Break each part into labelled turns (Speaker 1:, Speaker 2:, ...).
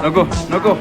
Speaker 1: నొక్కు నొక్కు.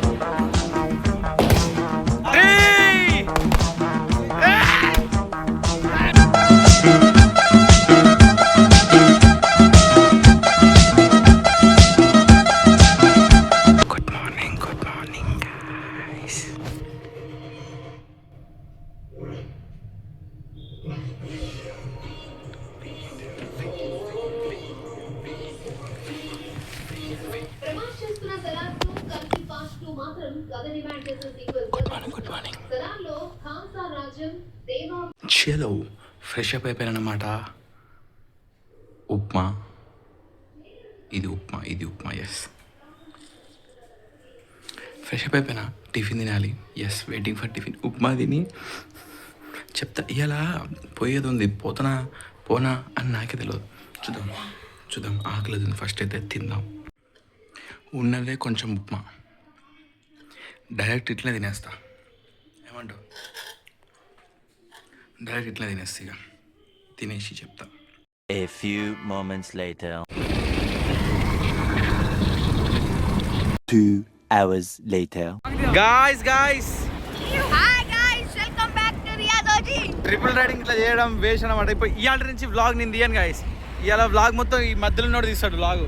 Speaker 1: చలో ఫ్రెష్ అప్ అయిపోయానమాట. ఉప్మా, ఇది ఉప్మా ఎస్. ఫ్రెష్ అప్ అయిపోయినా, టిఫిన్ తినాలి. Yes, waiting for tiffin. Upma తిని చెప్తా ఇలా పోయేది ఉంది, పోనా అని నాకే తెలియదు. చూద్దాం ఆకలి ఉంది. ఫస్ట్ అయితే తిందాం. ఉన్నదే కొంచెం ఉప్మా, డైరెక్ట్ ఇట్లా తినేస్తా. ఏమంటావు? డైరెక్ట్ ఇట్లా తినేస్తా. ఇక తినేసి చెప్తా.
Speaker 2: A few moments later. 2 hours later.
Speaker 1: Guys.
Speaker 3: Hi guys, welcome back to Riyadh.
Speaker 1: Triple riding ఇట్లా చేయడం వేస్ట్ అనమాట. ఇప్పుడు ఇవాళ నుంచి వ్లాగ్ నేను తీయను గైస్. ఇవాళ వ్లాగ్ మొత్తం ఈ మధ్యలో ఉన్నోడు తీస్తాడు వ్లాగ్.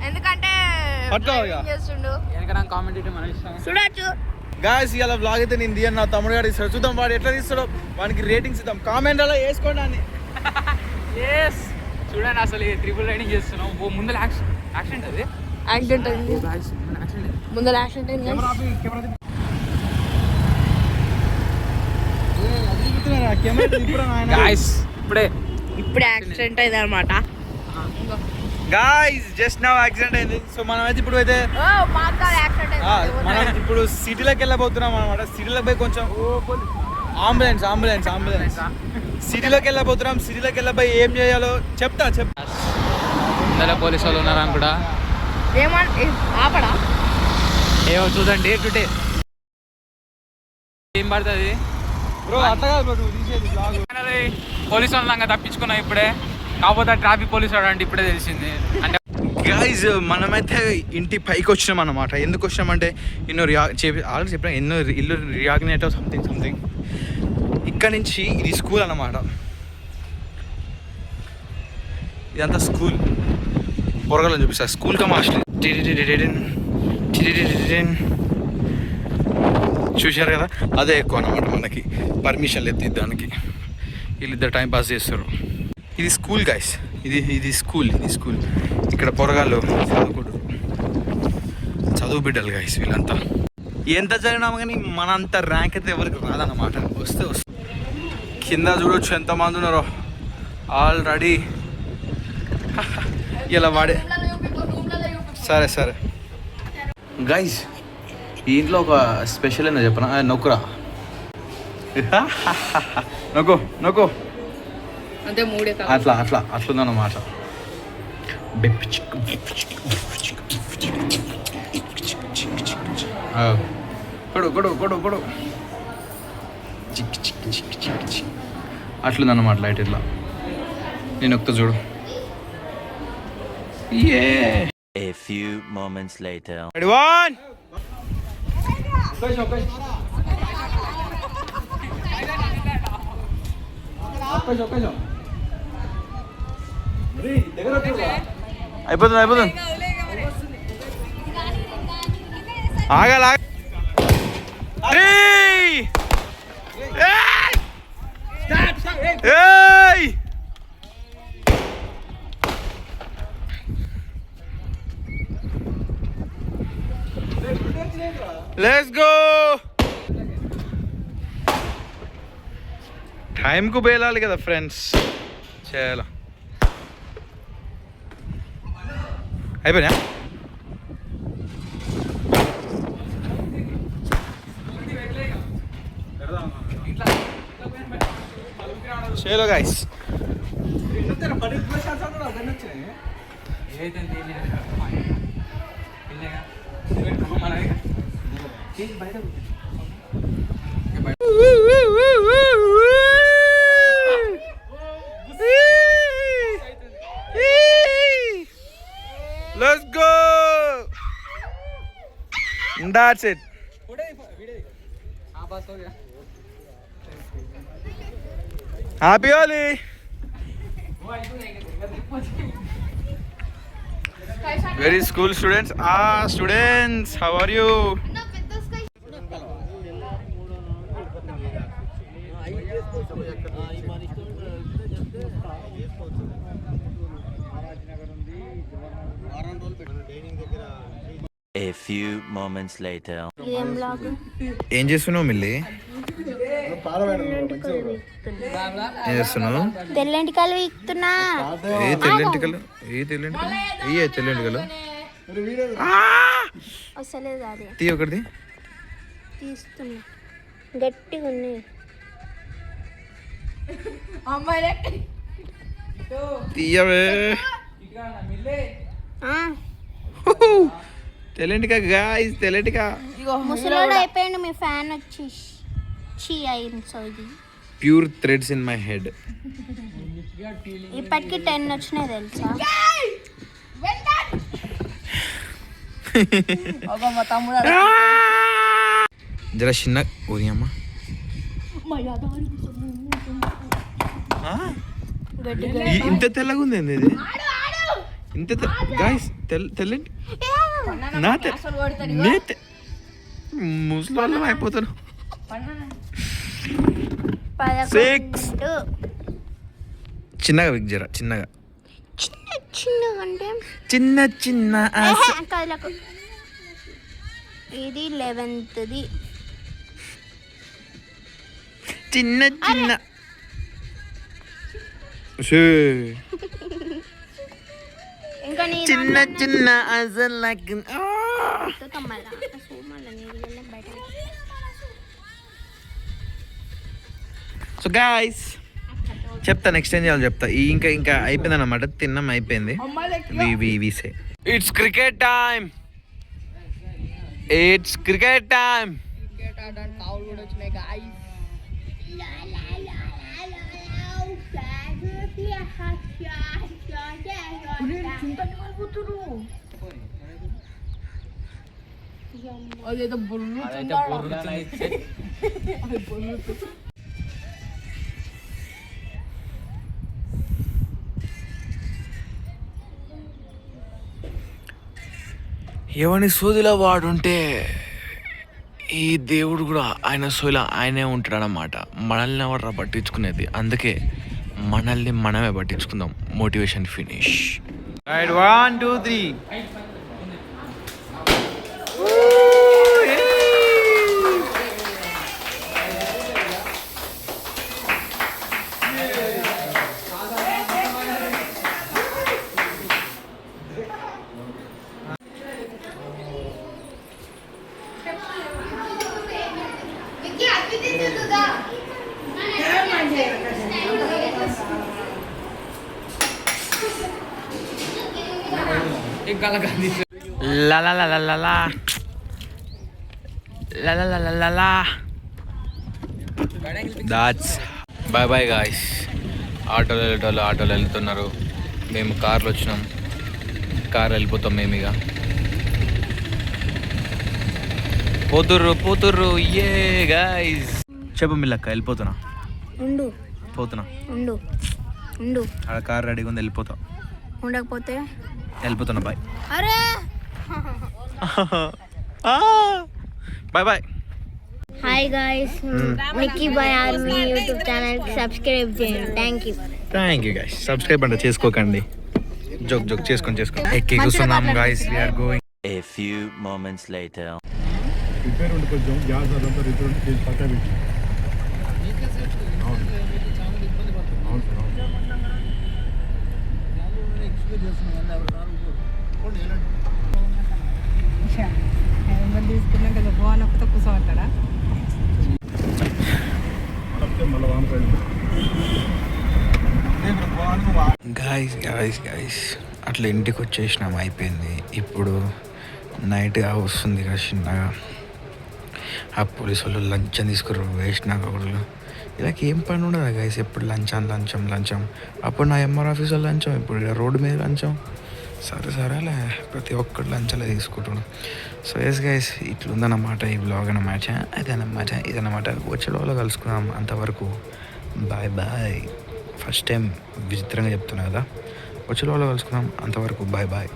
Speaker 3: ఎందుకంటే
Speaker 1: గాయస్ ఇవాళ వ్లాగ్ అయితే నేను తీయను, నా తమ్ముడు గారు తీస్తాడు. చూద్దాం వాడు ఎట్లా తీస్తాడో, వానికి రేటింగ్స్ ఇద్దాం. కామెంట్ అలా వేసుకోండి అని.
Speaker 4: చూడండి అసలు ట్రిపుల్ రైడింగ్ చేస్తున్నాం. ముందర యాక్సిడెంట్ అది
Speaker 3: యాక్సిడెంట్ అయింది. ముందర యాక్సిడెంట్ అయింది. ఇప్పుడే యాక్సిడెంట్ అయింది అనమాట.
Speaker 1: గాయ్స్ జస్ట్ నౌ యాక్సిడెంట్ అయింది. సో మనం అయితే ఇప్పుడు అయితే మనం ఇప్పుడు సిటీలోకి వెళ్ళబోతున్నాం అనమాట. సిటీలోకి పోయి కొంచెం అంబులెన్స్ సిటీలోకి వెళ్ళబోతున్నాం. సిటీలోకి వెళ్ళబోయి ఏం చేయాలో చెప్తా.
Speaker 4: పోలీసు వాళ్ళు ఉన్నారా కూడా ఏమో చూడండి. టుడే ఏం పడుతుంది
Speaker 1: బ్రో, అట్లా కాదు బ్రో, తీసేది
Speaker 4: పోలీసు వాళ్ళంగా తప్పించుకున్నాం ఇప్పుడే. కాకపోతే ట్రాఫిక్ పోలీసు వాడు అంటే ఇప్పుడే తెలిసింది. అంటే
Speaker 1: గైజ్ మనమైతే ఇంటి పైకి వచ్చినాం అన్నమాట. ఎందుకు వచ్చినామంటే ఆల్రెడీ చెప్పిన ఇల్లు రియాగ్నేట్ సంథింగ్. ఇక్కడ నుంచి ఇది స్కూల్ అన్నమాట. ఇదంతా స్కూల్. పొరగలని చూపిస్తా. స్కూల్ కా మాస్టర్ చూశారు కదా, అదే ఎక్కువ అన్నమాట. మనకి పర్మిషన్ లేదు దానికి. వీళ్ళిద్దరు టైం పాస్ చేస్తారు. ఇది స్కూల్ గైస్. ఇది స్కూల్. ఇక్కడ పొరగాళ్ళు చదువు బిడ్డలు గైస్ వీళ్ళంతా. ఎంత చదివినాము కానీ మనంత ర్యాంక్ అయితే ఎవరికి రాదన్నమాట. వస్తే కింద చూడొచ్చు ఎంతమంది ఉన్నారో ఆల్రెడీ. ఇలా వాడే సరే గైస్. ఈ ఇంట్లో ఒక స్పెషల్ ఏందో చెప్పనా? నొక్కురా. నొక్కు అట్లుందన్నమాట. కొడు అట్లుందన్నమాట. లైట్ ఇట్లా నేను నొక్కుతా చూడు.
Speaker 2: A few moments later.
Speaker 1: Ready, one. అయిపోతుంది. ఆగాలి. Let's go. టైంకు బేలాలి కదా ఫ్రెండ్స్. చేయాలా అయిపోయినా? చలో guys. That's it. Happy Holi. Very school students. Students, how are you?
Speaker 2: A few moments later.
Speaker 1: ఏం చేస్తున్నావు మిల్లి? ఏం చేస్తున్నావు?
Speaker 3: తెల్లంటికలు వీక్తున్నా.
Speaker 1: ఏ తెల్లంటికలు? ఏ తెల్లంటికలు?
Speaker 3: వస్తలేదు అది.
Speaker 1: తీ ఒకటిది.
Speaker 3: తీస్తున్నా. గట్టిగా ఉన్నాయి.
Speaker 1: తీయవే. తెల్లంటిక గాయ్స్, తెల్లంటిక.
Speaker 3: ముసలోడు అయిపోయాడు మీ ఫ్యాన్ వచ్చి. చీ అయింది. సో ఇది
Speaker 1: pure threads in my head.
Speaker 3: ఇప్పటికి 10 వచ్చినాయి తెలుసా?
Speaker 1: జర చిన్న ఊరి అమ్మ. ఇంత తెల్లగా ఉంది ఏంది ఇది? ఇంత గాయస్ తెల్లంటి నా ముసలి అయిపోతాను.
Speaker 3: 11.
Speaker 1: చిన్నగా విక్ జర చిన్నగా.
Speaker 3: చిన్నగా అంటే
Speaker 1: చిన్న చిన్న
Speaker 3: కదలకు. ఇది 11th.
Speaker 1: చిన్న చిన్న
Speaker 3: ఇంకా నీ
Speaker 1: చిన్న చిన్న సో గాయస్ చెప్తా, నెక్స్ట్ ఏం చేయాలో చెప్తా. ఇంకా ఇంకా అయిపోయింది అన్నమాట. తిన్నాం, అయిపోయింది. It's cricket time. It's cricket time. ఎవని సోదిలో వాడుంటే ఈ దేవుడు కూడా ఆయన సోదిలో ఆయనే ఉంటాడనమాట. మనల్ని ఎవరు పట్టించుకునేది? అందుకే మనల్ని మనమే పట్టించుకుందాం. Motivation finish. 1 2 3. La la la la la la la la la la la la. That's bye bye guys. ఆటోలు వెళ్తున్నారు. మేము కార్లో వచ్చినాం. కార్ వెళ్ళిపోతాం మేము. ఇక పోతుర్రు ఏ గాయ్స్. చెప్పు మిల్లక్క, వెళ్ళిపోతున్నా. పోతున్నా. ఆడ కార్ రెడీగా ఉంది, వెళ్ళిపోతా.
Speaker 3: ఉండకపోతే
Speaker 1: వెళ్ళిపోతున్నా. బాయ్.
Speaker 3: అరే
Speaker 1: bye bye.
Speaker 3: Hi guys, Mickey boy army YouTube channel కి సబ్స్క్రైబ్ చేయండి. Thank you
Speaker 1: guys. సబ్స్క్రైబ్ అంటే చేసుకోకండి. జోక్ చేసుకొని ఎక్కి కూర్చున్నాం guys. We are going.
Speaker 2: A few moments later.
Speaker 5: కొంచెం గ్యాస్ అదంతా రిపేర్ పక్క పెట్టి.
Speaker 6: తీసుకున్నాక పోనొక్కతో కూర్చోమంటాడా?
Speaker 1: గాయస్ అట్లా ఇంటికి వచ్చేసినాం, అయిపోయింది. ఇప్పుడు నైట్ వస్తుంది కదా చిన్నగా. ఆ పోలీసు వాళ్ళు లంచం తీసుకుర్రు, వేసినాక వాళ్ళు. ఇలాగ ఏం పని ఉండదు గాయస్. ఎప్పుడు లంచం. అప్పుడు నా ఎంఆర్ ఆఫీస్లో లంచం, ఇప్పుడు రోడ్డు మీద లంచం. సరేలే ప్రతి ఒక్కళ్ళు లంచాలే తీసుకుంటున్నాం. సో ఎస్ గైస్, ఇట్లుందన్నమాట ఈ బ్లాగ్ అన్నమాట. ఇదన్నమాట వచ్చే వాళ్ళు కలుసుకుందాం. అంతవరకు బాయ్ బాయ్. ఫస్ట్ టైం విచిత్రంగా చెప్తున్నా కదా, వచ్చే వాళ్ళు కలుసుకుందాం. అంతవరకు బాయ్ బాయ్.